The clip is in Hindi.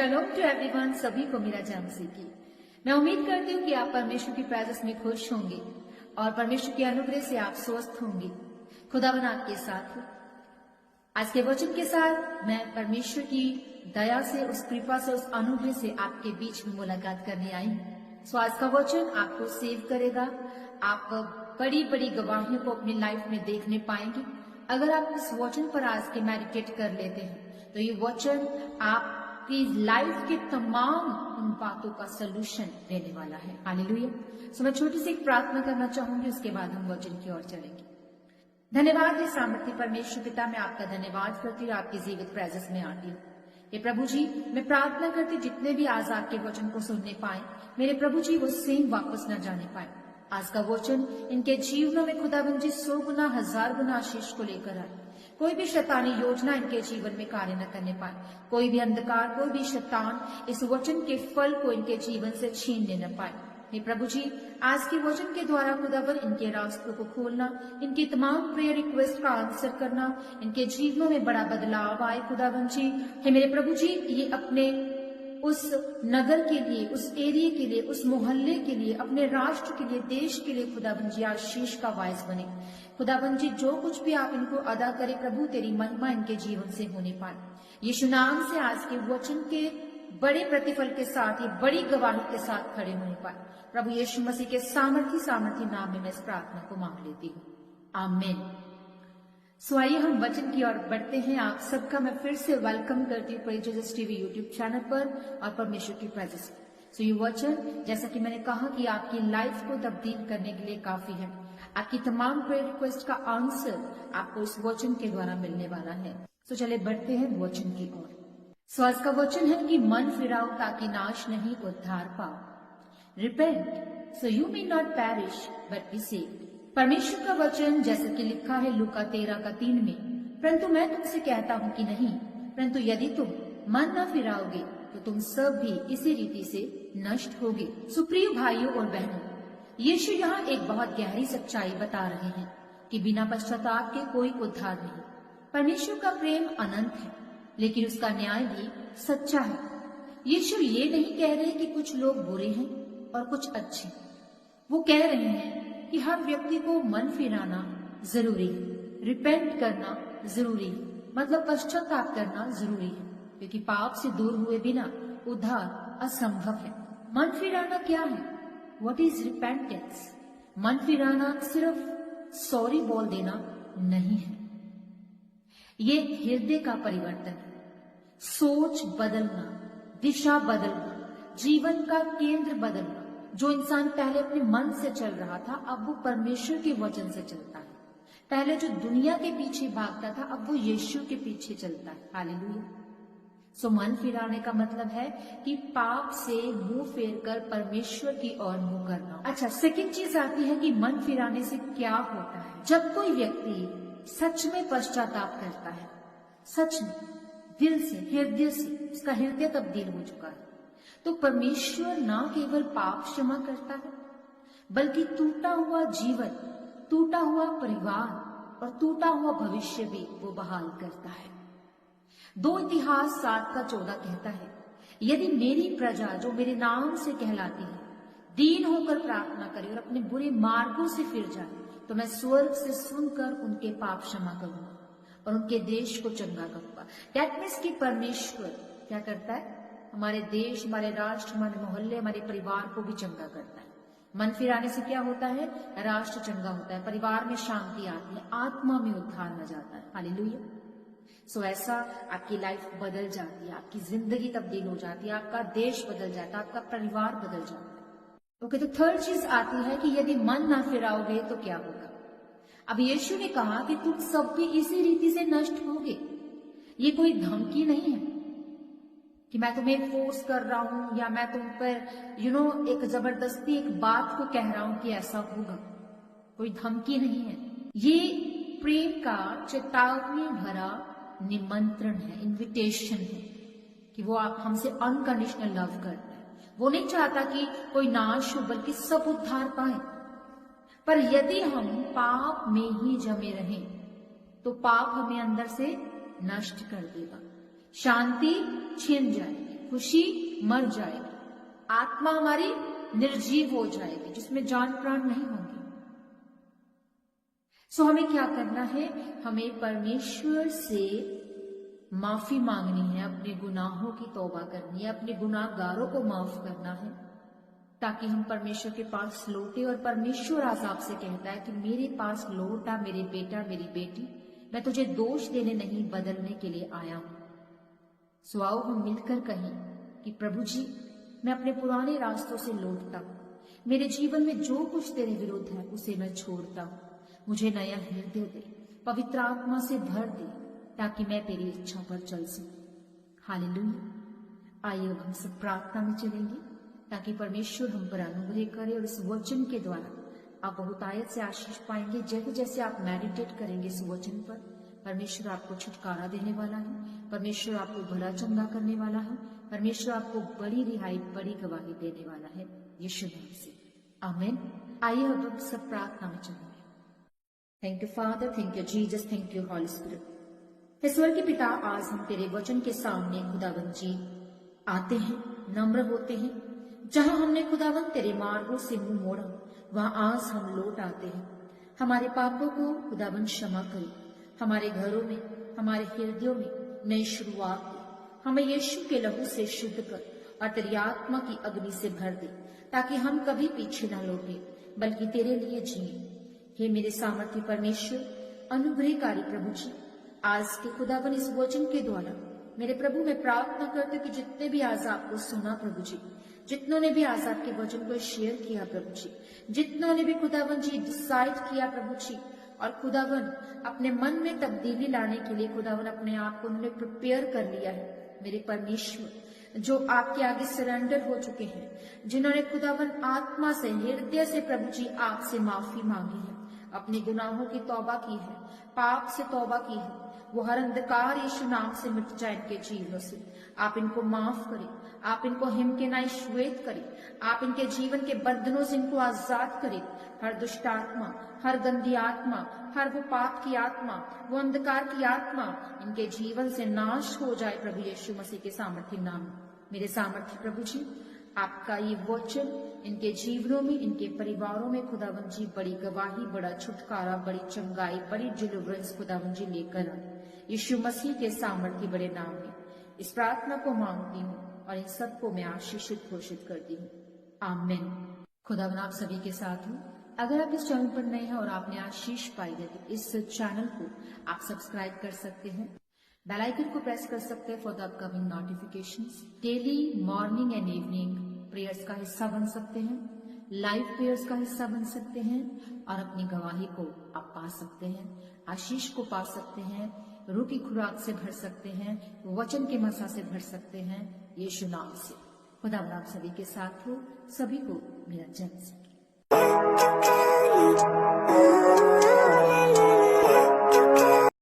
शलोम टू एवरीवन, सभी को मेरा जय मसीह की। मैं उम्मीद करती हूँ कि आप परमेश्वर की प्रेजेंस में खुश होंगे और परमेश्वर के अनुग्रह से आप स्वस्थ होंगे। खुदावन आपके साथ हो। आज के वचन के साथ मैं परमेश्वर की दया से, उस कृपा से, उस अनुग्रह से आपके बीच में मुलाकात करने आई हूँ। सो आज का वचन आपको सेव करेगा। आप बड़ी बड़ी गवाहियों को अपनी लाइफ में देखने पाएंगे अगर आप इस वचन पर आज के मेडिटेट कर लेते हैं। तो ये वचन आपकी लाइफ के तमाम उन बातों का सलूशन देने वाला है। हालेलुया। सो मैं छोटी सी एक प्रार्थना करना चाहूंगी, उसके बाद हम वचन की ओर चलेंगे। धन्यवाद हे सामर्थ्य परमेश्वर पिता, मैं आपका धन्यवाद करती हूँ, आपकी जीवित प्रेजेंस में आती हूँ। ये प्रभु जी, मैं प्रार्थना करती जितने भी आज आपके वचन को सुनने पाए, मेरे प्रभु जी वो सेम वापस न जाने पाए। आज का वचन इनके जीवनों में खुदाबंद जी 100 गुना 1000 गुना आशीष को लेकर आए। कोई भी शैतानी योजना इनके जीवन में कार्य न करने पाए। कोई भी अंधकार, कोई भी शैतान इस वचन के फल को इनके जीवन से छीनने न पाए। हे प्रभु जी, आज के वचन के द्वारा खुदाबंद इनके रास्तों को खोलना, इनकी तमाम प्रेयर रिक्वेस्ट का आंसर करना, इनके जीवनों में बड़ा बदलाव आए। खुदाबंद जी, हे मेरे प्रभु जी, ये अपने उस नगर के लिए, उस एरिया के लिए, उस मोहल्ले के लिए, अपने राष्ट्र के लिए, देश के लिए खुदाबंद जी आशीष का वायस बने। खुदाबंद जी, जो कुछ भी आप इनको अदा करें प्रभु, तेरी महिमा इनके जीवन से होने पाए। यीशु नाम से आज के वचन के बड़े प्रतिफल के साथ, ये बड़ी गवाही के साथ खड़े होने पाए। प्रभु यीशु मसीह के सामर्थी नाम में मैं इस प्रार्थना को मांग लेती हूँ, आमीन। सो आइए हम वचन की ओर बढ़ते हैं। आप सबका मैं फिर से वेलकम करती हूँ praise Jesus TV YouTube channel पर और परमेश्वर की प्रेजेंस। सो ये वचन, जैसा कि मैंने कहा, कि आपकी लाइफ को तब्दील करने के लिए काफी है। आपकी तमाम प्रेयर रिक्वेस्ट का आंसर आपको इस वचन के द्वारा मिलने वाला है। सो चले बढ़ते हैं वचन की ओर। सो आज का वचन है कि मन फिराओ ताकि नाश नहीं उद्धार पाओ। Repent so you may not perish but be saved. परमेश्वर का वचन जैसा कि लिखा है लूका 13:3 में, परंतु मैं तुमसे कहता हूँ कि नहीं, परंतु यदि तुम मन न फिराओगे तो तुम सब भी इसी रीति से नष्ट होगे। सुप्रिय भाइयों और बहनों, यीशु यहाँ एक बहुत गहरी सच्चाई बता रहे हैं कि बिना पश्चाताप के कोई उद्धार नहीं। परमेश्वर का प्रेम अनंत है, लेकिन उसका न्याय भी सच्चा है। यीशु ये नहीं कह रहे कि कुछ लोग बुरे हैं और कुछ अच्छे। वो कह रहे हैं कि हर व्यक्ति को मन फिराना जरूरी है, रिपेंट करना जरूरी है, मतलब पश्चाताप करना जरूरी है, क्योंकि पाप से दूर हुए बिना उद्धार असंभव है। मन फिराना क्या है? What is repentance? मन फिराना सिर्फ सॉरी बोल देना नहीं है, ये हृदय का परिवर्तन है, सोच बदलना, दिशा बदलना, जीवन का केंद्र बदलना। जो इंसान पहले अपने मन से चल रहा था, अब वो परमेश्वर के वचन से चलता है। पहले जो दुनिया के पीछे भागता था, अब वो यीशु के पीछे चलता है। हालेलुया। सो मन फिराने का मतलब है कि पाप से मुंह फेरकर परमेश्वर की ओर मुंह करना। अच्छा, सेकंड चीज आती है कि मन फिराने से क्या होता है। जब कोई व्यक्ति सच में पश्चाताप करता है, सच में, दिल से, हृदय से, उसका हृदय तब्दील हो चुका है, तो परमेश्वर ना केवल पाप क्षमा करता है, बल्कि टूटा हुआ जीवन, टूटा हुआ परिवार और टूटा हुआ भविष्य भी वो बहाल करता है। 2 इतिहास 7:14 कहता है, यदि मेरी प्रजा जो मेरे नाम से कहलाती है दीन होकर प्रार्थना करे और अपने बुरे मार्गों से फिर जाए, तो मैं स्वर्ग से सुनकर उनके पाप क्षमा करूंगा और उनके देश को चंगा करूंगा। दैट मीन्स कि परमेश्वर क्या करता है? हमारे देश, हमारे राष्ट्र, हमारे मोहल्ले, हमारे परिवार को भी चंगा करता है। मन फिराने से क्या होता है? राष्ट्र चंगा होता है, परिवार में शांति आती है, आत्मा में उद्धार न जाता है। हालेलुया। सो ऐसा आपकी लाइफ बदल जाती है, आपकी जिंदगी तब्दील हो जाती है, आपका देश बदल जाता है, आपका परिवार बदल जाता है। ओके, तो थर्ड चीज आती है कि यदि मन ना फिराओगे तो क्या होगा। अब यीशु ने कहा कि तुम सब भी इसी रीति से नष्ट होगे। ये कोई धमकी नहीं है कि मैं तुम्हें फोर्स कर रहा हूं या मैं तुम पर एक जबरदस्ती एक बात को कह रहा हूं कि ऐसा होगा। कोई धमकी नहीं है, ये प्रेम का चेतावनी भरा निमंत्रण है, इनविटेशन है कि वो आप हमसे अनकंडीशनल लव करता है। वो नहीं चाहता कि कोई नाश हो, बल्कि सब उद्धार पाए। पर यदि हम पाप में ही जमे रहें तो पाप हमें अंदर से नष्ट कर देगा, शांति छिन जाएगी, खुशी मर जाएगी, आत्मा हमारी निर्जीव हो जाएगी, जिसमें जान प्राण नहीं होंगे। सो हमें क्या करना है? हमें परमेश्वर से माफी मांगनी है, अपने गुनाहों की तौबा करनी है, अपने गुनाहगारों को माफ करना है, ताकि हम परमेश्वर के पास लौटे। और परमेश्वर आज आपसे कहता है कि मेरे पास लौटा मेरे बेटा मेरी बेटी, मैं तुझे दोष देने नहीं बदलने के लिए आया हूं। सो आओ हम मिलकर कहें कि प्रभु जी, मैं अपने पुराने रास्तों से लौटता हूं, मेरे जीवन में जो कुछ तेरे विरुद्ध है उसे मैं छोड़ता हूं। मुझे नया हृदय दे, पवित्र आत्मा से भर दे, ताकि मैं तेरी इच्छा पर चल सकूं। हालेलुया। आइए अब हम सब प्रार्थना में चलेंगे, ताकि परमेश्वर हम पर अनुग्रह करे और इस वचन के द्वारा आप बहुत आयत से आशीष पाएंगे। जैसे जैसे आप मेडिटेट करेंगे इस वचन पर, परमेश्वर आपको छुटकारा देने वाला है, परमेश्वर आपको भला चंगा करने वाला है, परमेश्वर आपको बड़ी रिहाई, बड़ी गवाही देने वाला है, यीशु नाम से, आमीन। आइए अब हम सब प्रार्थना में चलेंगे। Thank you father, thank you Jesus, thank you Holy Spirit. हे स्वर्ग के पिता, आज हम तेरे वचन के सामने खुदावंद जी आते हैं, नम्र होते हैं। जहां हमने खुदावंद तेरे मार्गों से मुंह मोड़ा, वहां आज हम लौट आते हैं। हमारे पापों को खुदावंद क्षमा करे, हमारे घरों में, हमारे हृदयों में नई शुरुआत दे। हमें यीशु के लहू से शुद्ध कर और तेरी आत्मा की अग्नि से भर दे, ताकि हम कभी पीछे न लौटे, बल्कि तेरे लिए जिए। हे मेरे सामर्थ्य परमेश्वर, अनुग्रहकारी प्रभु जी, आज के खुदावन इस वचन के द्वारा मेरे प्रभु मैं प्रार्थना करती हूँ कि जितने भी आज आपको सुना प्रभु जी, जितनों ने भी आज आपके वचन को शेयर किया प्रभु जी, जितनों ने भी खुदावन जी डिसाइड किया प्रभु जी, और खुदावन अपने मन में तब्दीली लाने के लिए खुदावन अपने आप को उन्होंने प्रिपेयर कर लिया है। मेरे परमेश्वर, जो आपके आगे सरेंडर हो चुके हैं, जिन्होंने खुदावन आत्मा से, हृदय से प्रभु जी आपसे माफी मांगी है, अपने गुनाहों की तौबा की है, पाप से तौबा की है, वो हर अंधकार यीशु नाम से मिट जाए इनके जीवनों से। आप इनको माफ करें, आप इनको हिम के नाई श्वेत करें, आप इनके जीवन के बंधनों से इनको आजाद करें। हर दुष्ट आत्मा, हर गंदी आत्मा, हर वो पाप की आत्मा, वो अंधकार की आत्मा इनके जीवन से नाश हो जाए प्रभु यीशु मसीह के सामर्थ्य नाम में। मेरे सामर्थ्य प्रभु जी, आपका ये वचन इनके जीवनों में, इनके परिवारों में खुदावन जी बड़ी गवाही, बड़ा छुटकारा, बड़ी चंगाई, बड़ी डिलीवरेंस खुदावन जी लेकर आए। यीशु मसीह के सामर्थ्य बड़े नाम में इस प्रार्थना को मांगती हूँ और इन सबको मैं आशीषित घोषित करती हूँ, आमीन। खुदावन आप सभी के साथ हूँ। अगर आप इस चैनल पर नए हैं और आपने आशीष पाई है तो इस चैनल को आप सब्सक्राइब कर सकते हैं, बेल आइकन को प्रेस कर सकते हैं for the upcoming notifications. Daily morning and evening prayers का हिस्सा बन सकते हैं, लाइव प्रेयर्स का हिस्सा बन सकते हैं और अपनी गवाही को आप पा सकते हैं, आशीष को पा सकते हैं, रूह की खुराक से भर सकते हैं, वचन के मसा से भर सकते हैं, यीशु नाम से। खुदा आप सभी के साथ हो, सभी को मेरा जय।